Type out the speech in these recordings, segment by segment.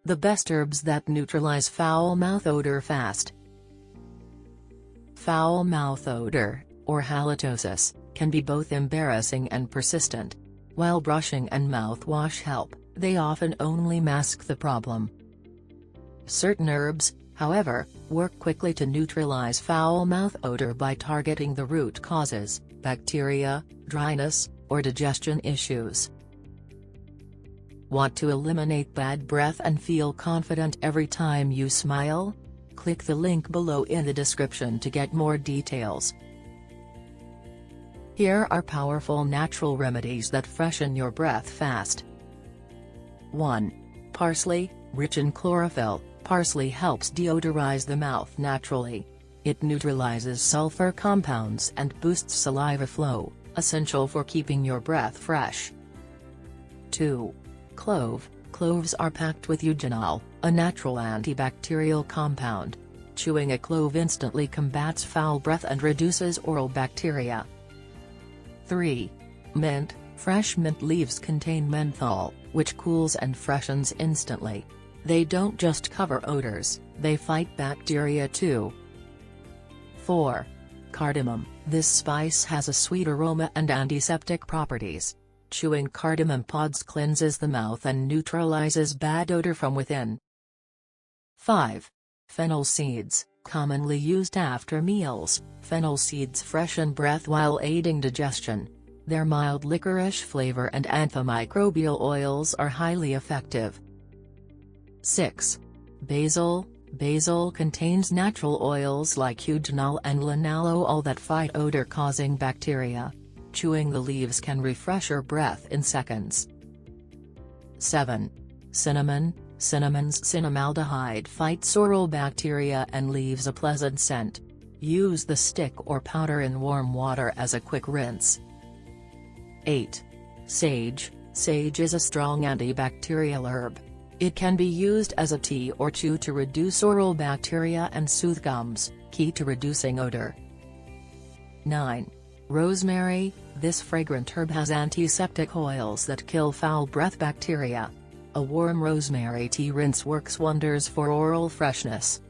The best herbs that neutralize foul mouth odor fast. Foul mouth odor, or halitosis, can be both embarrassing and persistent. While brushing and mouthwash help, they often only mask the problem. Certain herbs, however, work quickly to neutralize foul mouth odor by targeting the root causes, bacteria, dryness, or digestion issues. Want to eliminate bad breath and feel confident every time you smile? Click the link below in the description to get more details. Here are powerful natural remedies that freshen your breath fast. 1. Parsley, rich in chlorophyll. Parsley helps deodorize the mouth naturally. It neutralizes sulfur compounds and boosts saliva flow, essential for keeping your breath fresh. 2. Clove. Cloves are packed with eugenol, a natural antibacterial compound. Chewing a clove instantly combats foul breath and reduces oral bacteria. 3. Mint. Fresh mint leaves contain menthol, which cools and freshens instantly. They don't just cover odors, they fight bacteria too. 4. Cardamom. This spice has a sweet aroma and antiseptic properties. Chewing cardamom pods cleanses the mouth and neutralizes bad odor from within. 5. Fennel seeds. Commonly used after meals, fennel seeds freshen breath while aiding digestion. Their mild licorice flavor and antimicrobial oils are highly effective. 6. Basil. Basil contains natural oils like eugenol and linalool that fight odor-causing bacteria. Chewing the leaves can refresh your breath in seconds. 7. Cinnamon. Cinnamon's cinnamaldehyde fights oral bacteria and leaves a pleasant scent. Use the stick or powder in warm water as a quick rinse. 8. Sage. Sage is a strong antibacterial herb. It can be used as a tea or chew to reduce oral bacteria and soothe gums, key to reducing odor. 9. Rosemary. This fragrant herb has antiseptic oils that kill foul breath bacteria. A warm rosemary tea rinse works wonders for oral freshness.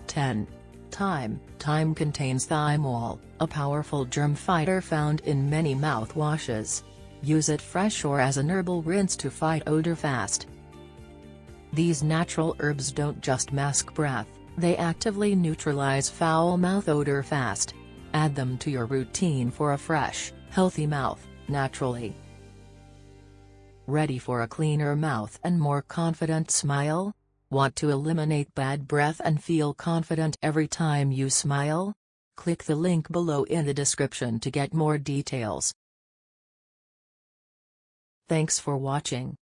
10. Thyme. Thyme contains thymol, a powerful germ fighter found in many mouthwashes. Use it fresh or as an herbal rinse to fight odor fast. These natural herbs don't just mask breath, they actively neutralize foul mouth odor fast. Add them to your routine for a fresh, healthy mouth, naturally. Ready for a cleaner mouth and more confident smile? Want to eliminate bad breath and feel confident every time you smile? Click the link below in the description to get more details. Thanks for watching.